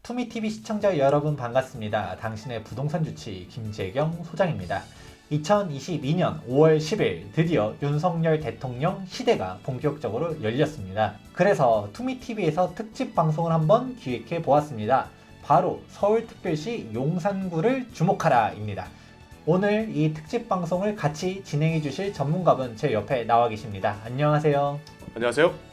투미TV 시청자 여러분 반갑습니다. 당신의 부동산 주치 김재경 소장입니다. 2022년 5월 10일 드디어 윤석열 대통령 시대가 본격적으로 열렸습니다. 그래서 투미TV에서 특집 방송을 한번 기획해 보았습니다. 바로 서울특별시 용산구를 주목하라입니다. 오늘 이 특집 방송을 같이 진행해 주실 전문가분 제 옆에 나와 계십니다. 안녕하세요. 안녕하세요.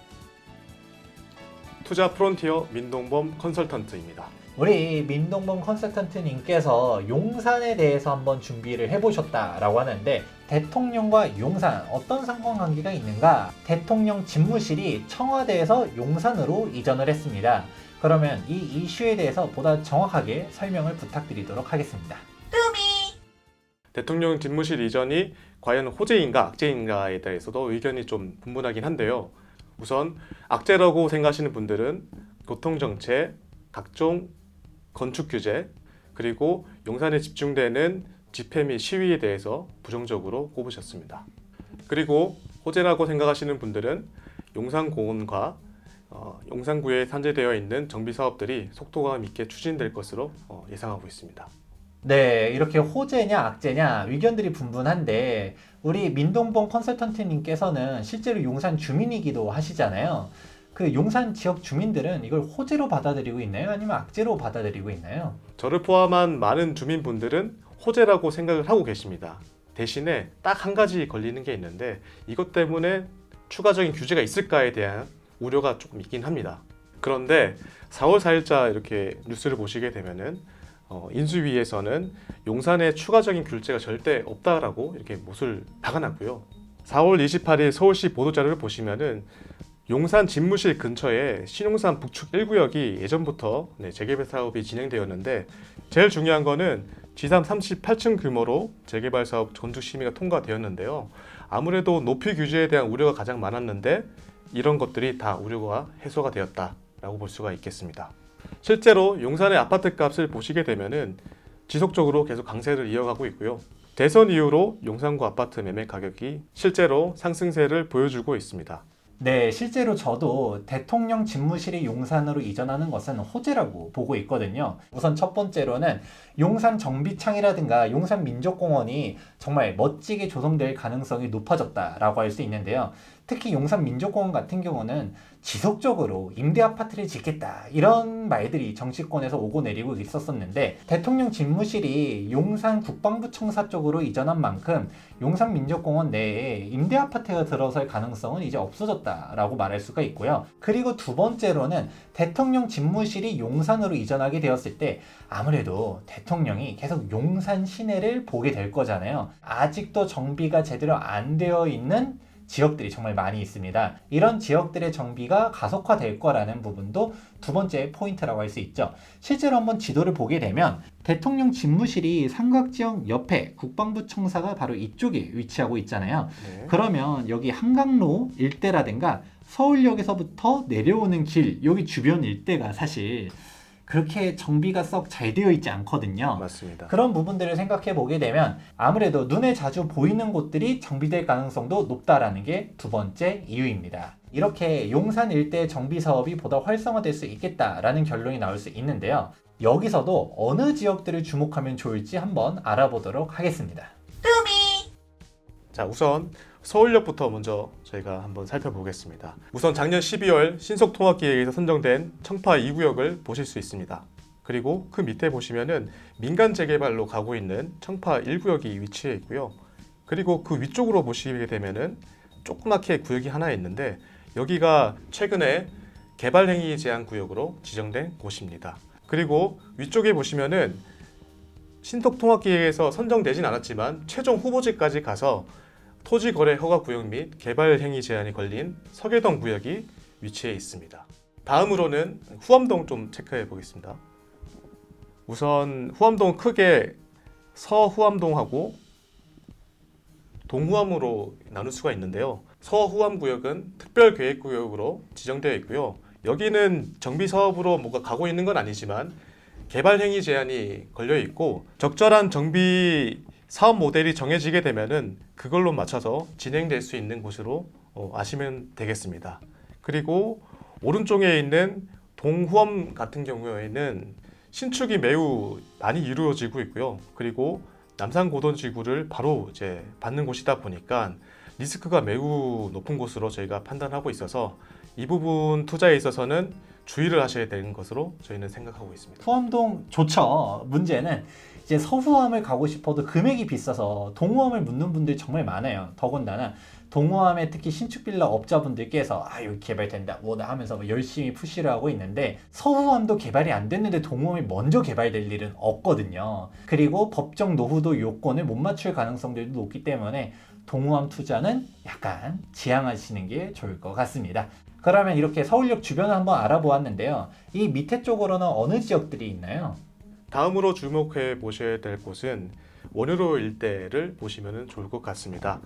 투자 프론티어 민동범 컨설턴트입니다. 우리 민동범 컨설턴트님께서 용산에 대해서 한번 준비를 해보셨다라고 하는데, 대통령과 용산 어떤 상관관계가 있는가? 대통령 집무실이 청와대에서 용산으로 이전을 했습니다. 그러면 이 이슈에 대해서 보다 정확하게 설명을 부탁드리도록 하겠습니다. 대통령 집무실 이전이 과연 호재인가 악재인가에 대해서도 의견이 좀 분분하긴 한데요. 우선 악재라고 생각하시는 분들은 교통정체, 각종 건축 규제, 그리고 용산에 집중되는 집회 및 시위에 대해서 부정적으로 꼽으셨습니다. 그리고 호재라고 생각하시는 분들은 용산공원과 용산구에 산재되어 있는 정비사업들이 속도감 있게 추진될 것으로 예상하고 있습니다. 네, 이렇게 호재냐 악재냐 의견들이 분분한데, 우리 민동범 컨설턴트님께서는 실제로 용산 주민이기도 하시잖아요. 그 용산 지역 주민들은 이걸 호재로 받아들이고 있나요? 아니면 악재로 받아들이고 있나요? 저를 포함한 많은 주민분들은 호재라고 생각을 하고 계십니다. 대신에 딱 한 가지 걸리는 게 있는데, 이것 때문에 추가적인 규제가 있을까에 대한 우려가 조금 있긴 합니다. 그런데 4월 4일자 이렇게 뉴스를 보시게 되면은 인수위에서는 용산에 추가적인 규제가 절대 없다라고 이렇게 못을 박아놨고요. 4월 28일 서울시 보도자료를 보시면은 용산 집무실 근처에 신용산 북측 1구역이 예전부터 재개발 사업이 진행되었는데, 제일 중요한 거는 지상 38층 규모로 재개발 사업 건축 심의가 통과되었는데요. 아무래도 높이 규제에 대한 우려가 가장 많았는데, 이런 것들이 다 우려가 해소가 되었다라고 볼 수가 있겠습니다. 실제로 용산의 아파트 값을 보시게 되면은 지속적으로 계속 강세를 이어가고 있고요. 대선 이후로 용산구 아파트 매매 가격이 실제로 상승세를 보여주고 있습니다. 네, 실제로 저도 대통령 집무실이 용산으로 이전하는 것은 호재라고 보고 있거든요. 우선 첫 번째로는 용산 정비창이라든가 용산 민족공원이 정말 멋지게 조성될 가능성이 높아졌다라고 할 수 있는데요. 특히 용산 민족공원 같은 경우는 지속적으로 임대 아파트를 짓겠다 이런 말들이 정치권에서 오고 내리고 있었었는데, 대통령 집무실이 용산 국방부 청사 쪽으로 이전한 만큼 용산 민족공원 내에 임대 아파트가 들어설 가능성은 이제 없어졌다라고 말할 수가 있고요. 그리고 두 번째로는 대통령 집무실이 용산으로 이전하게 되었을 때 아무래도 대통령이 계속 용산 시내를 보게 될 거잖아요. 아직도 정비가 제대로 안 되어 있는 지역들이 정말 많이 있습니다. 이런 지역들의 정비가 가속화될 거라는 부분도 두 번째 포인트라고 할 수 있죠. 실제로 한번 지도를 보게 되면 대통령 집무실이 삼각지역 옆에 국방부 청사가 바로 이쪽에 위치하고 있잖아요. 네. 그러면 여기 한강로 일대라든가 서울역에서부터 내려오는 길, 여기 주변 일대가 사실 그렇게 정비가 썩 잘 되어 있지 않거든요. 맞습니다. 그런 부분들을 생각해 보게 되면 아무래도 눈에 자주 보이는 곳들이 정비될 가능성도 높다라는 게 두 번째 이유입니다. 이렇게 용산 일대 정비 사업이 보다 활성화될 수 있겠다라는 결론이 나올 수 있는데요. 여기서도 어느 지역들을 주목하면 좋을지 한번 알아보도록 하겠습니다. 자, 우선 서울역부터 먼저 저희가 한번 살펴보겠습니다. 우선 작년 12월 신속통합기획에서 선정된 청파 2구역을 보실 수 있습니다. 그리고 그 밑에 보시면은 민간 재개발로 가고 있는 청파 1구역이 위치해 있고요. 그리고 그 위쪽으로 보시게 되면은 조그맣게 구역이 하나 있는데, 여기가 최근에 개발행위 제한 구역으로 지정된 곳입니다. 그리고 위쪽에 보시면은 신속통합기획에서 선정되진 않았지만 최종 후보지까지 가서 토지거래 허가 구역 및 개발행위 제한이 걸린 서계동 구역이 위치해 있습니다. 다음으로는 후암동 좀 체크해 보겠습니다. 우선 후암동 크게 서후암동하고 동후암으로 나눌 수가 있는데요. 서후암 구역은 특별계획구역으로 지정되어 있고요. 여기는 정비사업으로 뭐가 가고 있는 건 아니지만 개발행위 제한이 걸려 있고, 적절한 정비 사업 모델이 정해지게 되면은 그걸로 맞춰서 진행될 수 있는 곳으로 아시면 되겠습니다. 그리고 오른쪽에 있는 동후암 같은 경우에는 신축이 매우 많이 이루어지고 있고요. 그리고 남산고돈지구를 바로 이제 받는 곳이다 보니까 리스크가 매우 높은 곳으로 저희가 판단하고 있어서 이 부분 투자에 있어서는 주의를 하셔야 되는 것으로 저희는 생각하고 있습니다. 후암동 좋죠. 문제는 이제 서후암을 가고 싶어도 금액이 비싸서 동후암을 묻는 분들이 정말 많아요. 더군다나 동호암에 특히 신축 빌라 업자분들께서 여기 개발된다 뭐다 하면서 열심히 푸시를 하고 있는데 서후암도 개발이 안 됐는데 동호암이 먼저 개발될 일은 없거든요. 그리고 법정 노후도 요건을 못 맞출 가능성들도 높기 때문에 동호암 투자는 약간 지양하시는 게 좋을 것 같습니다. 그러면 이렇게 서울역 주변을 한번 알아보았는데요. 이 밑에 쪽으로는 어느 지역들이 있나요? 다음으로 주목해 보셔야 될 곳은 원효로 일대를 보시면 좋을 것 같습니다.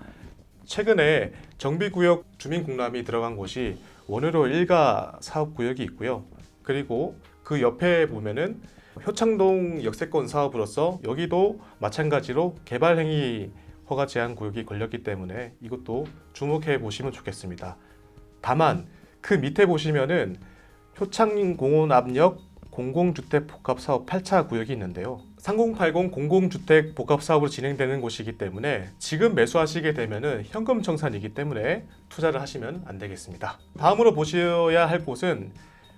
최근에 정비구역 주민공람이 들어간 곳이 원효로 1가 사업구역이 있고요. 그리고 그 옆에 보면은 효창동 역세권 사업으로서 여기도 마찬가지로 개발행위 허가 제한 구역이 걸렸기 때문에 이것도 주목해 보시면 좋겠습니다. 다만 그 밑에 보시면은 효창공원 앞역 공공주택 복합사업 8차 구역이 있는데요. 3080 공공주택 복합사업으로 진행되는 곳이기 때문에 지금 매수하시게 되면은 현금 청산이기 때문에 투자를 하시면 안 되겠습니다. 다음으로 보셔야 할 곳은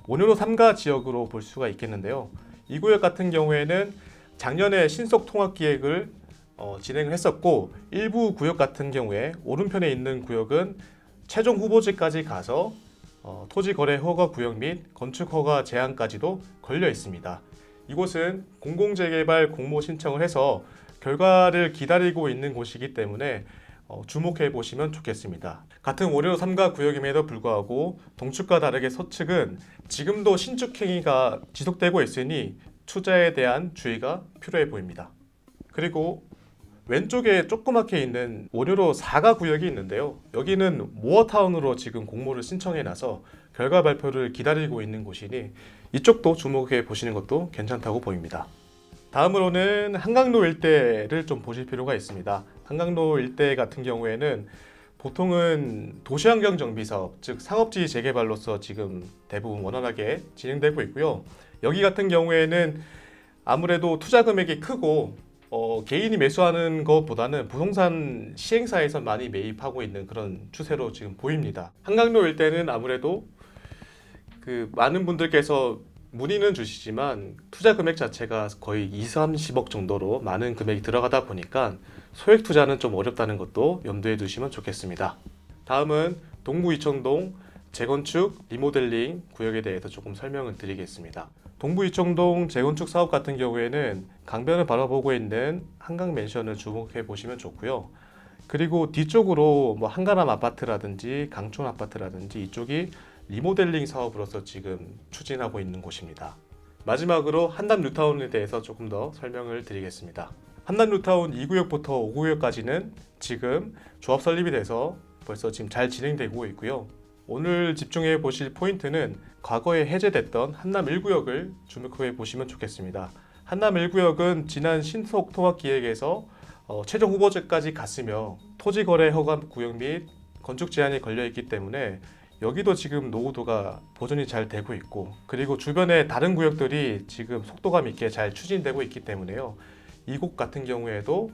원효로 3가 지역으로 볼 수가 있겠는데요. 이 구역 같은 경우에는 작년에 신속 통합 기획을 진행을 했었고 일부 구역 같은 경우에 오른편에 있는 구역은 최종 후보지까지 가서 토지 거래 허가 구역 및 건축 허가 제한까지도 걸려 있습니다. 이곳은 공공재개발 공모 신청을 해서 결과를 기다리고 있는 곳이기 때문에 주목해 보시면 좋겠습니다. 같은 원효로 3가 구역임에도 불구하고 동측과 다르게 서측은 지금도 신축 행위가 지속되고 있으니 투자에 대한 주의가 필요해 보입니다. 그리고 왼쪽에 조그맣게 있는 원효로 4가 구역이 있는데요. 여기는 모어타운으로 지금 공모를 신청해 놔서 결과 발표를 기다리고 있는 곳이니 이쪽도 주목해 보시는 것도 괜찮다고 보입니다. 다음으로는 한강로 일대를 좀 보실 필요가 있습니다. 한강로 일대 같은 경우에는 보통은 도시환경 정비 사업, 즉 상업지 재개발로서 지금 대부분 원활하게 진행되고 있고요. 여기 같은 경우에는 아무래도 투자 금액이 크고 개인이 매수하는 것보다는 부동산 시행사에서 많이 매입하고 있는 그런 추세로 지금 보입니다. 한강로 일대는 아무래도 많은 분들께서 문의는 주시지만 투자 금액 자체가 거의 20-30억 정도로 많은 금액이 들어가다 보니까 소액 투자는 좀 어렵다는 것도 염두에 두시면 좋겠습니다. 다음은 동구 이청동 재건축 리모델링 구역에 대해서 조금 설명을 드리겠습니다. 동부 이청동 재건축 사업 같은 경우에는 강변을 바라보고 있는 한강맨션을 주목해 보시면 좋고요. 그리고 뒤쪽으로 한가람 아파트라든지 강촌 아파트라든지 이쪽이 리모델링 사업으로서 지금 추진하고 있는 곳입니다. 마지막으로 한남 뉴타운에 대해서 조금 더 설명을 드리겠습니다. 한남 뉴타운 2구역부터 5구역까지는 지금 조합 설립이 돼서 벌써 지금 잘 진행되고 있고요. 오늘 집중해 보실 포인트는 과거에 해제됐던 한남 1구역을 주목해 보시면 좋겠습니다. 한남 1구역은 지난 신속 통합 기획에서 최종 후보지까지 갔으며 토지 거래 허가 구역 및 건축 제한이 걸려 있기 때문에 여기도 지금 노후도가 보존이 잘 되고 있고 그리고 주변의 다른 구역들이 지금 속도감 있게 잘 추진되고 있기 때문에요. 이곳 같은 경우에도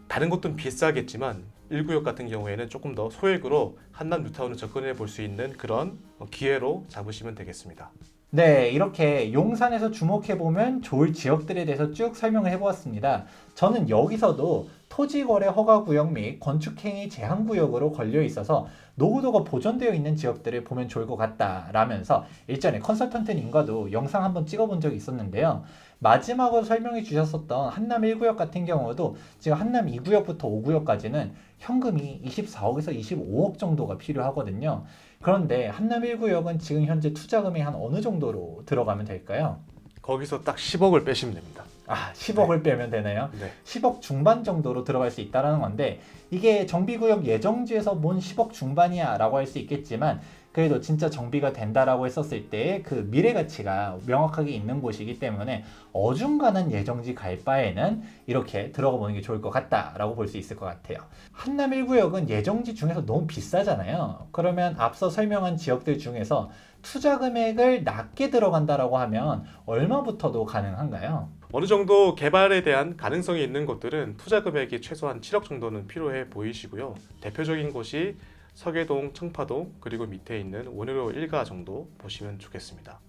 다른 곳은 비싸겠지만 1구역 같은 경우에는 조금 더 소액으로 한남 뉴타운을 접근해 볼 수 있는 그런 기회로 잡으시면 되겠습니다. 네, 이렇게 용산에서 주목해보면 좋을 지역들에 대해서 쭉 설명을 해보았습니다. 저는 여기서도 토지거래 허가구역 및 건축행위 제한구역으로 걸려 있어서 노후도가 보존되어 있는 지역들을 보면 좋을 것 같다라면서 일전에 컨설턴트님과도 영상 한번 찍어본 적이 있었는데요. 마지막으로 설명해 주셨었던 한남 1구역 같은 경우도 지금 한남 2구역부터 5구역까지는 현금이 24억에서 25억 정도가 필요하거든요. 그런데 한남 1구역은 지금 현재 투자금이 한 어느 정도로 들어가면 될까요? 거기서 딱 10억을 빼시면 됩니다. 아, 10억을 빼면 되나요? 네. 10억 중반 정도로 들어갈 수 있다는 건데 이게 정비구역 예정지에서 뭔 10억 중반이야 라고 할 수 있겠지만 그래도 진짜 정비가 된다라고 했었을 때 그 미래 가치가 명확하게 있는 곳이기 때문에 어중간한 예정지 갈 바에는 이렇게 들어가 보는 게 좋을 것 같다라고 볼 수 있을 것 같아요. 한남 1구역은 예정지 중에서 너무 비싸잖아요. 그러면 앞서 설명한 지역들 중에서 투자 금액을 낮게 들어간다라고 하면 얼마부터도 가능한가요? 어느 정도 개발에 대한 가능성이 있는 곳들은 투자 금액이 최소한 7억 정도는 필요해 보이시고요. 대표적인 곳이 서계동, 청파동, 그리고 밑에 있는 원효로 1가 정도 보시면 좋겠습니다.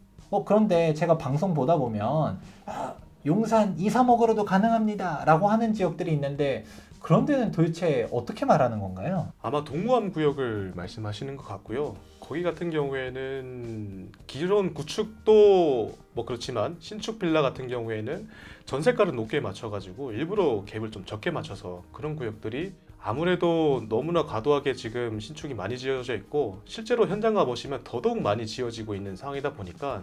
그런데 제가 방송 보다 보면 용산 2, 3억으로도 가능합니다 라고 하는 지역들이 있는데 그런 데는 도대체 어떻게 말하는 건가요? 아마 동무암 구역을 말씀하시는 것 같고요. 거기 같은 경우에는 기존 구축도 뭐 그렇지만 신축 빌라 같은 경우에는 전세가를 높게 맞춰가지고 일부러 갭을 좀 적게 맞춰서 그런 구역들이 아무래도 너무나 과도하게 지금 신축이 많이 지어져 있고 실제로 현장 가보시면 더더욱 많이 지어지고 있는 상황이다 보니까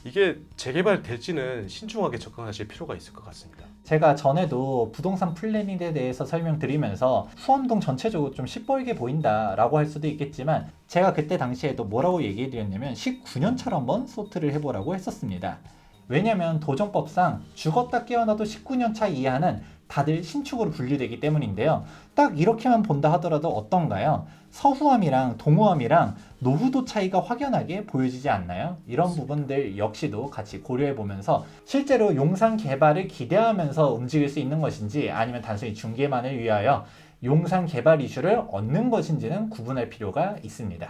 이게 재개발될지는 신중하게 접근하실 필요가 있을 것 같습니다. 제가 전에도 부동산 플래닝에 대해서 설명드리면서 후암동 전체적으로 좀 시뻘게 보인다라고 할 수도 있겠지만 제가 그때 당시에도 뭐라고 얘기해드렸냐면 19년차로 한번 소트를 해보라고 했었습니다. 왜냐면 도정법상 죽었다 깨어나도 19년차 이하는 다들 신축으로 분류되기 때문인데요. 딱 이렇게만 본다 하더라도 어떤가요? 서후암이랑 동후암이랑 노후도 차이가 확연하게 보여지지 않나요? 이런 부분들 역시도 같이 고려해 보면서 실제로 용산 개발을 기대하면서 움직일 수 있는 것인지 아니면 단순히 중개만을 위하여 용산 개발 이슈를 얻는 것인지는 구분할 필요가 있습니다.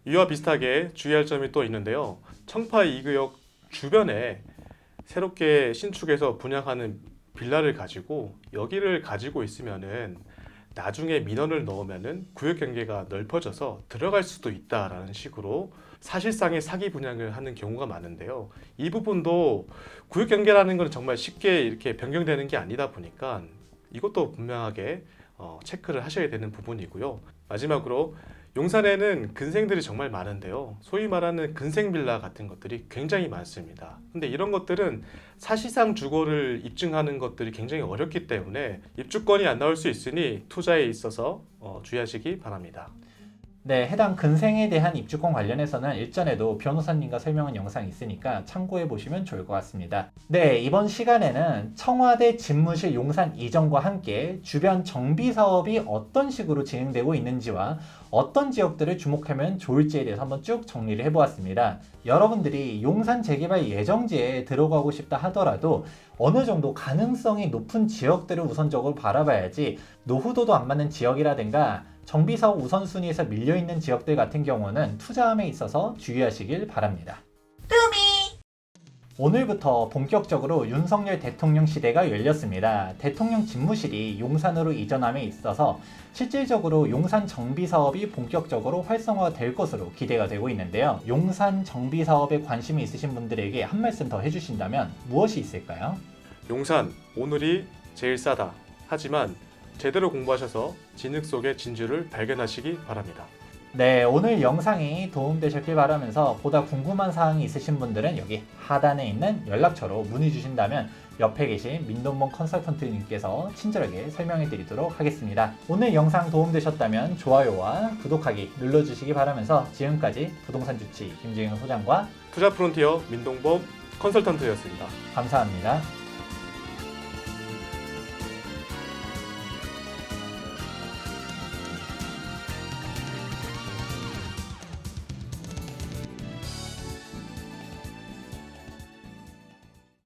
이와 비슷하게 주의할 점이 또 있는데요. 청파 2구역 주변에 새롭게 신축해서 분양하는 빌라를 가지고 여기를 가지고 있으면은 나중에 민원을 넣으면은 구역 경계가 넓어져서 들어갈 수도 있다라는 식으로 사실상의 사기 분양을 하는 경우가 많은데요. 이 부분도 구역 경계라는 건 정말 쉽게 이렇게 변경되는 게 아니다 보니까 이것도 분명하게 체크를 하셔야 되는 부분이고요. 마지막으로 용산에는 근생들이 정말 많은데요. 소위 말하는 근생 빌라 같은 것들이 굉장히 많습니다. 근데 이런 것들은 사실상 주거를 입증하는 것들이 굉장히 어렵기 때문에 입주권이 안 나올 수 있으니 투자에 있어서 주의하시기 바랍니다. 네, 해당 근생에 대한 입주권 관련해서는 일전에도 변호사님과 설명한 영상이 있으니까 참고해 보시면 좋을 것 같습니다. 네, 이번 시간에는 청와대 집무실 용산 이전과 함께 주변 정비 사업이 어떤 식으로 진행되고 있는지와 어떤 지역들을 주목하면 좋을지에 대해서 한번 쭉 정리를 해보았습니다. 여러분들이 용산 재개발 예정지에 들어가고 싶다 하더라도 어느 정도 가능성이 높은 지역들을 우선적으로 바라봐야지 노후도도 안 맞는 지역이라든가 정비사업 우선순위에서 밀려있는 지역들 같은 경우는 투자함에 있어서 주의하시길 바랍니다. 오늘부터 본격적으로 윤석열 대통령 시대가 열렸습니다. 대통령 집무실이 용산으로 이전함에 있어서 실질적으로 용산 정비사업이 본격적으로 활성화가 될 것으로 기대가 되고 있는데요. 용산 정비사업에 관심이 있으신 분들에게 한 말씀 더 해주신다면 무엇이 있을까요? 용산 오늘이 제일 싸다. 하지만 제대로 공부하셔서 진흙 속의 진주를 발견하시기 바랍니다. 네, 오늘 영상이 도움되셨길 바라면서 보다 궁금한 사항이 있으신 분들은 여기 하단에 있는 연락처로 문의 주신다면 옆에 계신 민동범 컨설턴트님께서 친절하게 설명해 드리도록 하겠습니다. 오늘 영상 도움되셨다면 좋아요와 구독하기 눌러주시기 바라면서 지금까지 부동산 주치 김재윤 소장과 투자 프론티어 민동범 컨설턴트였습니다. 감사합니다.